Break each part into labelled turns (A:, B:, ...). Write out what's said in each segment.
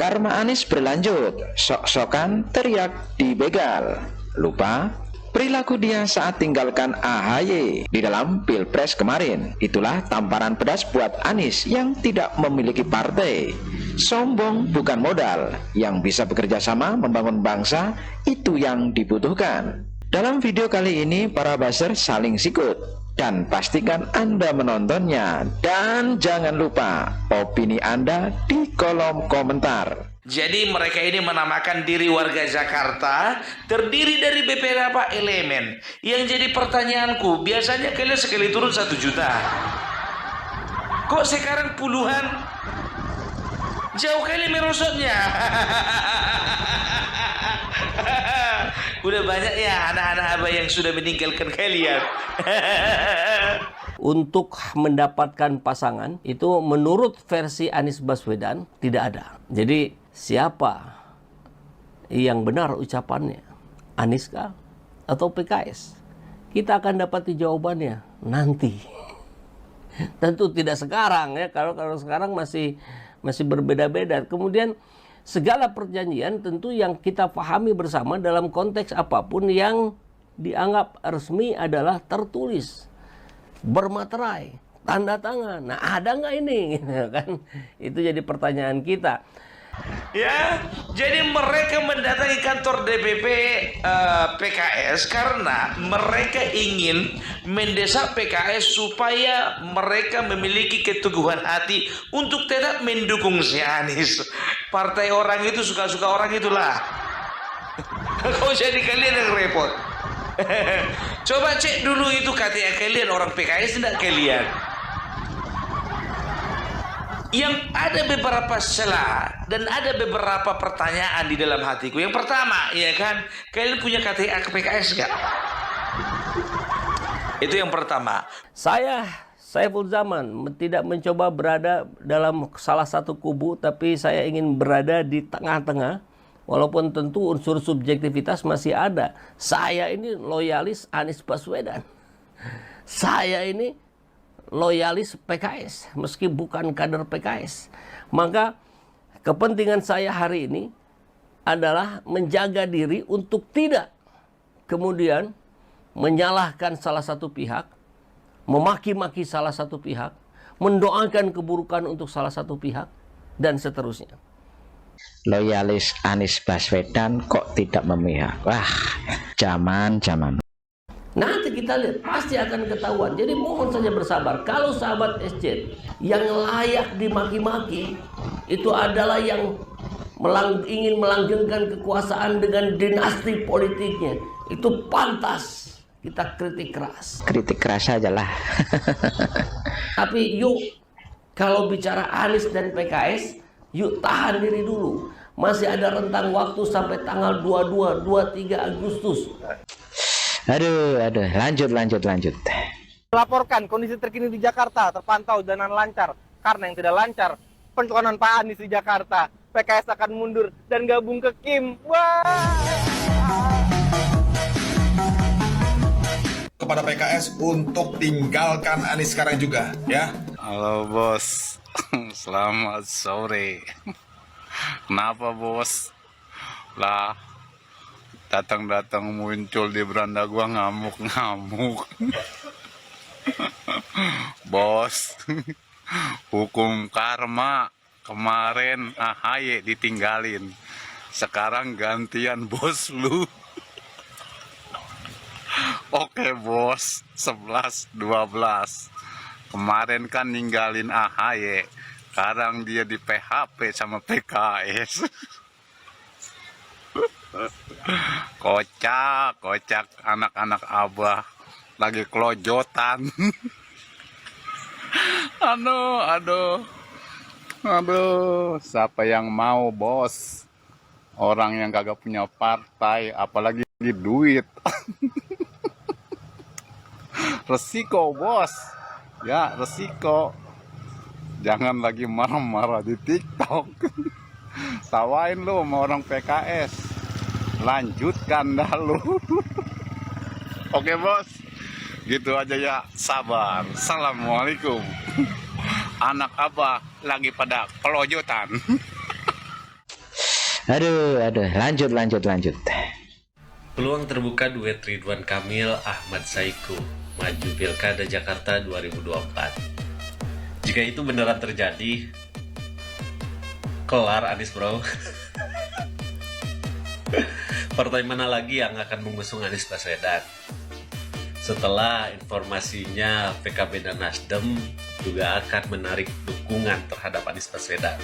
A: Karma Anies berlanjut, sok-sokan teriak di begal. Lupa perilaku dia saat tinggalkan AHY di dalam Pilpres kemarin. Itulah tamparan pedas buat Anies yang tidak memiliki partai. Sombong bukan modal, yang bisa bekerja sama membangun bangsa itu yang dibutuhkan. Dalam video kali ini para buzzer saling sikut, dan pastikan Anda menontonnya. Dan jangan lupa opini Anda di kolom komentar.
B: Jadi mereka ini menamakan diri warga Jakarta, terdiri dari beberapa elemen. Yang jadi pertanyaanku, biasanya kalian sekali turun 1 juta. Kok sekarang puluhan? Jauh kali merosotnya. Udah banyak ya anak-anak abah yang sudah meninggalkan kalian.
C: Untuk mendapatkan pasangan itu menurut versi Anies Baswedan tidak ada. Jadi siapa yang benar ucapannya? Anies kah atau PKS? Kita akan dapati jawabannya nanti. Tentu tidak sekarang ya. Kalau sekarang masih berbeda-beda. Kemudian segala perjanjian tentu yang kita pahami bersama dalam konteks apapun yang dianggap resmi adalah tertulis, bermaterai, tanda tangan. Nah, ada nggak ini? Kan itu jadi pertanyaan kita.
B: Ya, jadi mereka mendatangi kantor DPP PKS karena mereka ingin mendesak PKS supaya mereka memiliki keteguhan hati untuk tetap mendukung si Anies. Partai orang itu suka-suka orang itulah. Kau jadi kalian yang repot. Coba cek dulu itu KTA kalian, orang PKS tidak kalian. Yang ada beberapa celah dan ada beberapa pertanyaan di dalam hatiku. Yang pertama, ya kan, kalian punya KTA ke PKS nggak? Itu yang pertama.
C: Saya Saiful Zaman tidak mencoba berada dalam salah satu kubu, tapi saya ingin berada di tengah-tengah. Walaupun tentu unsur subjektivitas masih ada. Saya ini loyalis Anies Baswedan. Saya ini loyalis PKS, meski bukan kader PKS. Maka kepentingan saya hari ini adalah menjaga diri untuk tidak kemudian menyalahkan salah satu pihak, memaki-maki salah satu pihak, mendoakan keburukan untuk salah satu pihak, dan seterusnya.
A: Loyalis Anies Baswedan kok tidak memihak? Wah, zaman.
C: Nanti kita lihat, pasti akan ketahuan. Jadi mohon saja bersabar. Kalau sahabat SC yang layak dimaki-maki itu adalah yang ingin melanggengkan kekuasaan dengan dinasti politiknya, itu pantas kita kritik keras.
A: Kritik keras aja lah.
C: Tapi yuk, kalau bicara Anies dan PKS, yuk tahan diri dulu. Masih ada rentang waktu sampai tanggal 22, 23 Agustus.
A: Aduh, lanjut.
D: Melaporkan kondisi terkini di Jakarta terpantau jalan lancar. Karena yang tidak lancar, pencalonan Pak Anies di Jakarta. PKS akan mundur dan gabung ke Kim. Wah!
E: Kepada PKS untuk tinggalkan Anies sekarang juga, ya.
F: Halo bos, selamat sore. Kenapa bos? Lah, datang-datang muncul di beranda gua ngamuk-ngamuk. Bos, hukum karma. Kemarin AHY ditinggalin, sekarang gantian bos lu. Oke bos, 11-12. Kemarin kan ninggalin AHY, sekarang dia di PHP sama PKS. Kocak anak-anak abah lagi kelojotan. Aduh, siapa yang mau bos? Orang yang kagak punya partai, apalagi duit. Resiko bos, ya resiko. Jangan lagi marah-marah di TikTok. Tawain lu sama orang PKS. Lanjutkan dah lu. Oke bos, gitu aja ya, sabar. Assalamualaikum. Anak abah lagi pada kelojotan.
A: Aduh, lanjut.
G: Peluang terbuka duet Ridwan Kamil Ahmad Saiku maju Pilkada Jakarta 2024. Jika itu beneran terjadi, kelar Anies bro. Partai mana lagi yang akan mengusung Anies Baswedan? Setelah informasinya PKB dan Nasdem juga akan menarik dukungan terhadap Anies Baswedan.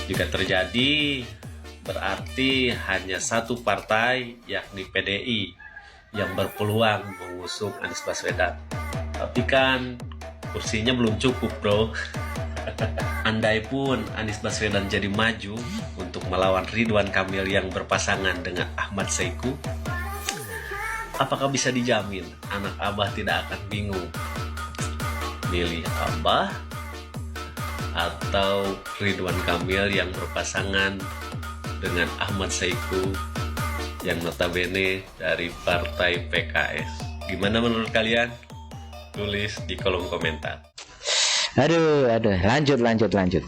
G: Jika terjadi, berarti hanya satu partai, yakni PDI, yang berpeluang mengusung Anies Baswedan. Tapi kan kursinya belum cukup bro. Andai pun Anies Baswedan jadi maju untuk melawan Ridwan Kamil yang berpasangan dengan Ahmad Saiku, apakah bisa dijamin anak Abah tidak akan bingung milih Abah atau Ridwan Kamil yang berpasangan dengan Ahmad Saiku yang notabene dari partai PKS? Gimana menurut kalian? Tulis di kolom komentar.
A: Aduh, lanjut.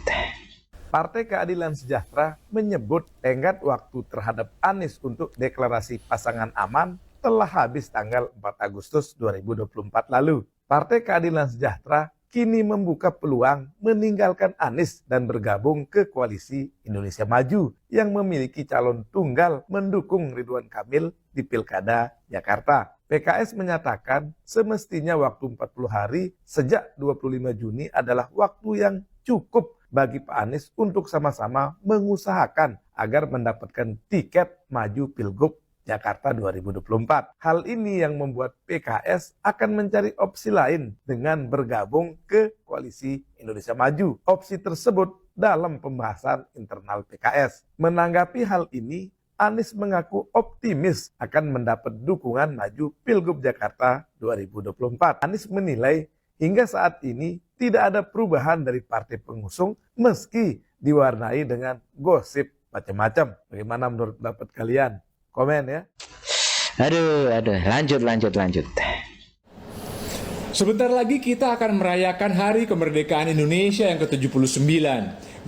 H: Partai Keadilan Sejahtera menyebut tenggat waktu terhadap Anies untuk deklarasi pasangan aman telah habis tanggal 4 Agustus 2024 lalu. Partai Keadilan Sejahtera kini membuka peluang meninggalkan Anies dan bergabung ke koalisi Indonesia Maju yang memiliki calon tunggal mendukung Ridwan Kamil di Pilkada Jakarta. PKS menyatakan semestinya waktu 40 hari sejak 25 Juni adalah waktu yang cukup bagi Pak Anies untuk sama-sama mengusahakan agar mendapatkan tiket maju Pilgub Jakarta 2024. Hal ini yang membuat PKS akan mencari opsi lain dengan bergabung ke koalisi Indonesia Maju. Opsi tersebut dalam pembahasan internal PKS. Menanggapi hal ini, Anies mengaku optimis akan mendapat dukungan maju Pilgub Jakarta 2024. Anies menilai hingga saat ini tidak ada perubahan dari partai pengusung meski diwarnai dengan gosip macam-macam. Bagaimana menurut pendapat kalian? Komen ya.
A: Aduh, lanjut.
I: Sebentar lagi kita akan merayakan Hari Kemerdekaan Indonesia yang ke-79.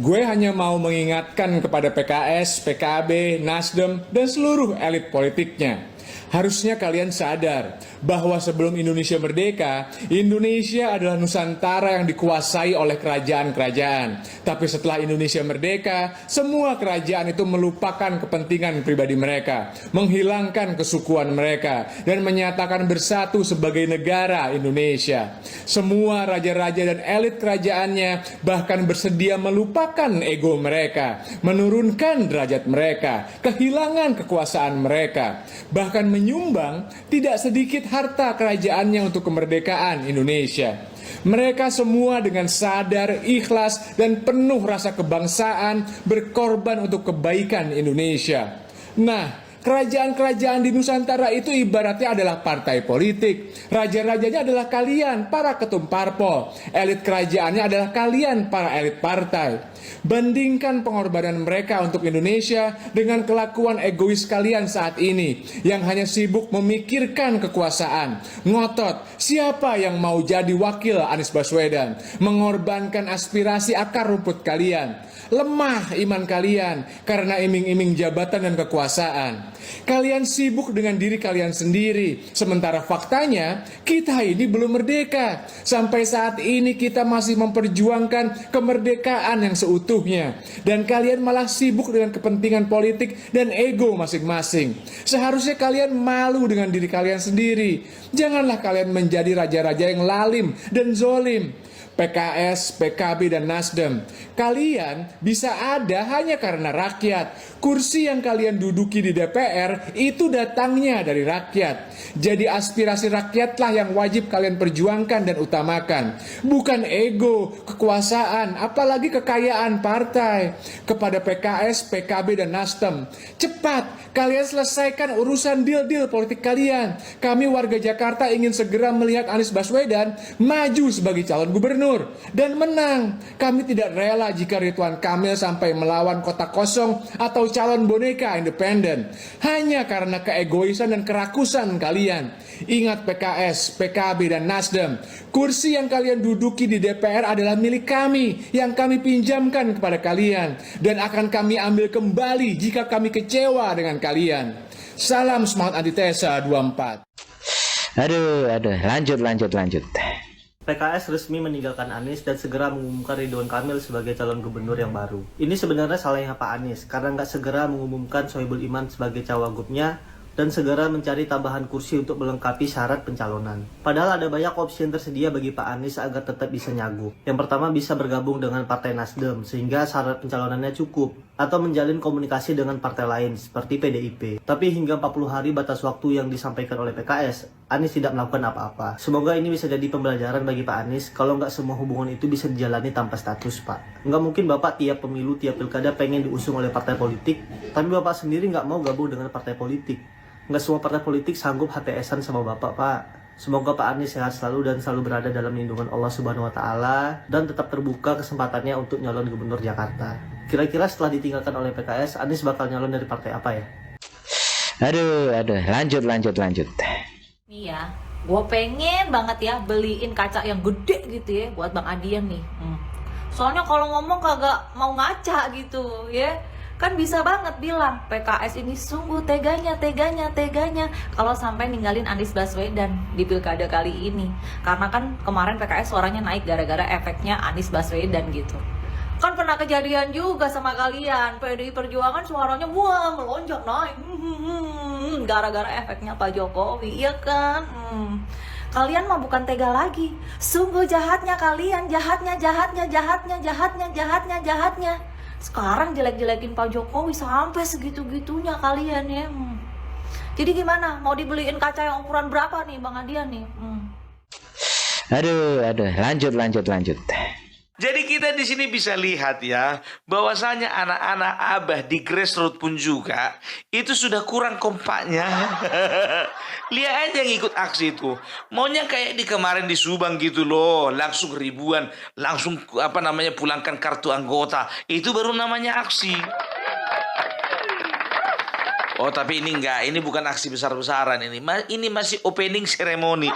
I: Gue hanya mau mengingatkan kepada PKS, PKB, Nasdem, dan seluruh elit politiknya. Harusnya kalian sadar bahwa sebelum Indonesia merdeka, Indonesia adalah Nusantara yang dikuasai oleh kerajaan-kerajaan. Tapi setelah Indonesia merdeka, semua kerajaan itu melupakan kepentingan pribadi mereka, menghilangkan kesukuan mereka, dan menyatakan bersatu sebagai negara Indonesia. Semua raja-raja dan elit kerajaannya bahkan bersedia melupakan ego mereka, menurunkan derajat mereka, kehilangan kekuasaan mereka, bahkan menyumbang tidak sedikit harta kerajaannya untuk kemerdekaan Indonesia. Mereka semua dengan sadar, ikhlas, dan penuh rasa kebangsaan berkorban untuk kebaikan Indonesia. Nah, kerajaan-kerajaan di Nusantara itu ibaratnya adalah partai politik. Raja-rajanya adalah kalian, para ketum parpol. Elit kerajaannya adalah kalian, para elit partai. Bandingkan pengorbanan mereka untuk Indonesia dengan kelakuan egois kalian saat ini yang hanya sibuk memikirkan kekuasaan, ngotot siapa yang mau jadi wakil Anies Baswedan, mengorbankan aspirasi akar rumput kalian. Lemah iman kalian karena iming-iming jabatan dan kekuasaan. Kalian sibuk dengan diri kalian sendiri, sementara faktanya kita ini belum merdeka. Sampai saat ini kita masih memperjuangkan kemerdekaan yang seutuhnya, dan kalian malah sibuk dengan kepentingan politik dan ego masing-masing. Seharusnya kalian malu dengan diri kalian sendiri. Janganlah kalian menjadi raja-raja yang lalim dan zolim. PKS, PKB, dan Nasdem, kalian bisa ada hanya karena rakyat. Kursi yang kalian duduki di DPR itu datangnya dari rakyat. Jadi aspirasi rakyatlah yang wajib kalian perjuangkan dan utamakan, bukan ego, kekuasaan, apalagi kekayaan partai. Kepada PKS, PKB, dan Nasdem, cepat kalian selesaikan urusan deal-deal politik kalian. Kami warga Jakarta ingin segera melihat Anies Baswedan maju sebagai calon gubernur. gubernur dan menang. Kami tidak rela jika Ridwan Kamil sampai melawan kotak kosong atau calon boneka independen hanya karena keegoisan dan kerakusan kalian. Ingat PKS, PKB, dan Nasdem, kursi yang kalian duduki di DPR adalah milik kami yang kami pinjamkan kepada kalian dan akan kami ambil kembali jika kami kecewa dengan kalian. Salam semangat antitesa 24.
A: Aduh, lanjut.
J: PKS resmi meninggalkan Anies dan segera mengumumkan Ridwan Kamil sebagai calon gubernur yang baru. Ini sebenarnya salahnya Pak Anies karena nggak segera mengumumkan Sohibul Iman sebagai cawagupnya dan segera mencari tambahan kursi untuk melengkapi syarat pencalonan. Padahal ada banyak opsi yang tersedia bagi Pak Anies agar tetap bisa nyagup. Yang pertama bisa bergabung dengan Partai Nasdem sehingga syarat pencalonannya cukup, atau menjalin komunikasi dengan partai lain seperti PDIP. Tapi hingga 40 hari batas waktu yang disampaikan oleh PKS, Anies tidak melakukan apa-apa. Semoga ini bisa jadi pembelajaran bagi Pak Anies kalau nggak semua hubungan itu bisa dijalani tanpa status, Pak. Nggak mungkin Bapak tiap pemilu, tiap pilkada pengen diusung oleh partai politik, tapi Bapak sendiri nggak mau gabung dengan partai politik. Nggak semua partai politik sanggup HTS-an sama Bapak, Pak. Semoga Pak Anies sehat selalu dan selalu berada dalam lindungan Allah Subhanahu wa Ta'ala dan tetap terbuka kesempatannya untuk nyalon gubernur Jakarta. Kira-kira setelah ditinggalkan oleh PKS, Anies bakal nyalon dari partai apa ya?
A: Aduh, lanjut.
K: Nih ya, gue pengen banget ya beliin kaca yang gede gitu ya buat Bang Adian nih. Soalnya kalau ngomong kagak mau ngaca gitu ya. Kan bisa banget bilang PKS ini sungguh teganya kalau sampai ninggalin Anies Baswedan di pilkada kali ini. Karena kan kemarin PKS suaranya naik gara-gara efeknya Anies Baswedan gitu. Kan pernah kejadian juga sama kalian, PDI Perjuangan suaranya melonjak naik gara-gara efeknya Pak Jokowi, iya kan? Kalian mah bukan tega lagi, sungguh jahatnya kalian, jahatnya. Sekarang jelek-jelekin Pak Jokowi sampai segitu-gitunya kalian ya. Jadi gimana? Mau dibeliin kaca yang ukuran berapa nih Bang Adian nih?
A: Aduh, lanjut.
B: Jadi kita di sini bisa lihat ya, bahwasanya anak-anak Abah di grassroots pun juga itu sudah kurang kompaknya. Lihat aja yang ikut aksi itu, maunya kayak di kemarin di Subang gitu loh, langsung ribuan, langsung pulangkan kartu anggota, itu baru namanya aksi. Oh tapi ini enggak, ini bukan aksi besar-besaran ini masih opening ceremony.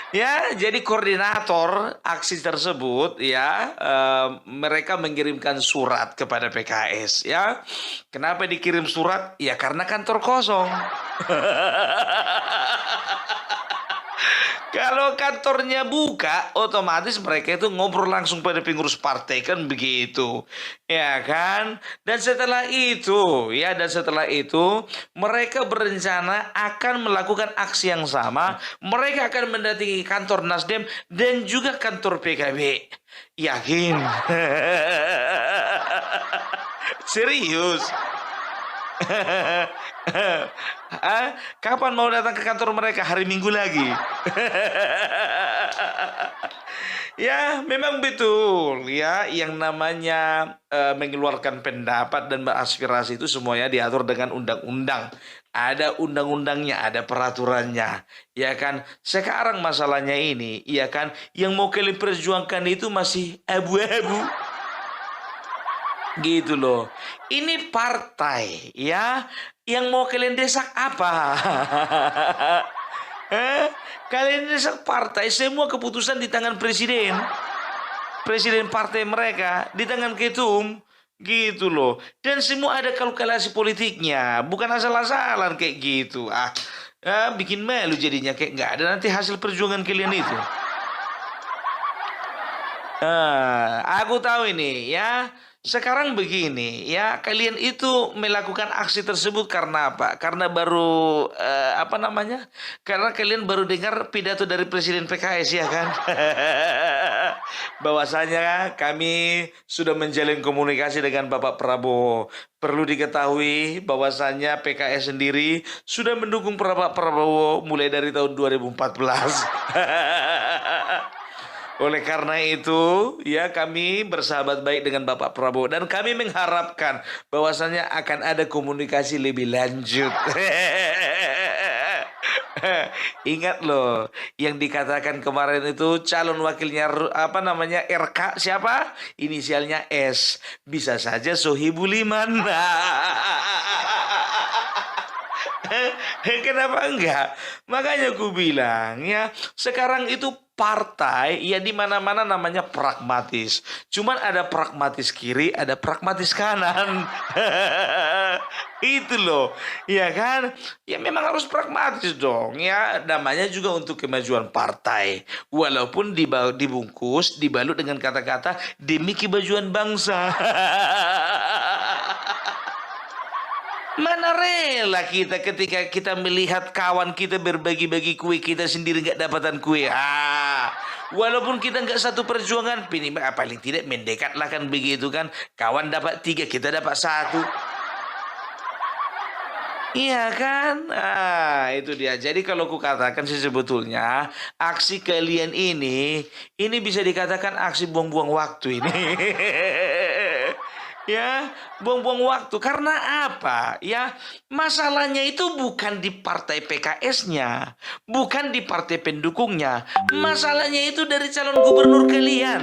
B: Ya, jadi koordinator aksi tersebut ya, mereka mengirimkan surat kepada PKS ya. Kenapa dikirim surat? Ya karena kantor kosong. Kalau kantornya buka, otomatis mereka itu ngobrol langsung pada pengurus partai kan begitu, ya kan? Dan setelah itu mereka berencana akan melakukan aksi yang sama. Mereka akan mendatangi kantor Nasdem dan juga kantor PKB. Yakin? Serius? Kapan mau datang ke kantor mereka? Hari Minggu lagi. Ya memang betul ya, yang namanya mengeluarkan pendapat dan beraspirasi itu semuanya diatur dengan undang-undang. Ada undang-undangnya, ada peraturannya, ya kan? Sekarang masalahnya ini, ya kan, yang mau kalian perjuangkan itu masih abu-abu. Gitu loh. Ini partai ya, yang mau kalian desak apa? Kalian desak partai, semua keputusan di tangan presiden. Presiden partai mereka di tangan ketum. Gitu loh. Dan semua ada kalkulasi politiknya, bukan asal-asalan kayak gitu. Bikin malu jadinya, kayak nggak ada nanti hasil perjuangan kalian itu. Aku tahu ini ya. Sekarang begini ya, kalian itu melakukan aksi tersebut karena apa? Karena baru karena kalian baru dengar pidato dari Presiden PKS ya kan? Bahwasanya kami sudah menjalin komunikasi dengan Bapak Prabowo. Perlu diketahui bahwasanya PKS sendiri sudah mendukung Bapak Prabowo mulai dari tahun 2014. Oleh karena itu, ya kami bersahabat baik dengan Bapak Prabowo dan kami mengharapkan bahwasannya akan ada komunikasi lebih lanjut. Ingat loh, yang dikatakan kemarin itu calon wakilnya apa namanya RK siapa? Inisialnya S. Bisa saja Sohibul Iman. Kenapa enggak? Makanya aku bilang ya, sekarang itu partai ya di mana-mana namanya pragmatis. Cuman ada pragmatis kiri, ada pragmatis kanan. Itu loh, ya kan? Ya memang harus pragmatis dong ya. Namanya juga untuk kemajuan partai. Walaupun dibungkus, dibalut dengan kata-kata demi kemajuan bangsa. Mana rela kita ketika kita melihat kawan kita berbagi-bagi kue, kita sendiri nggak dapatan kue. Walaupun kita nggak satu perjuangan, paling tidak mendekat lah kan begitu kan. Kawan dapat 3, kita dapat 1. Iya kan? Itu dia. Jadi kalau ku katakan sih sebetulnya aksi kalian ini bisa dikatakan aksi buang-buang waktu ini. Ya, buang-buang waktu. Karena apa? Ya, masalahnya itu bukan di partai PKS-nya, bukan di partai pendukungnya. Masalahnya itu dari calon gubernur kalian.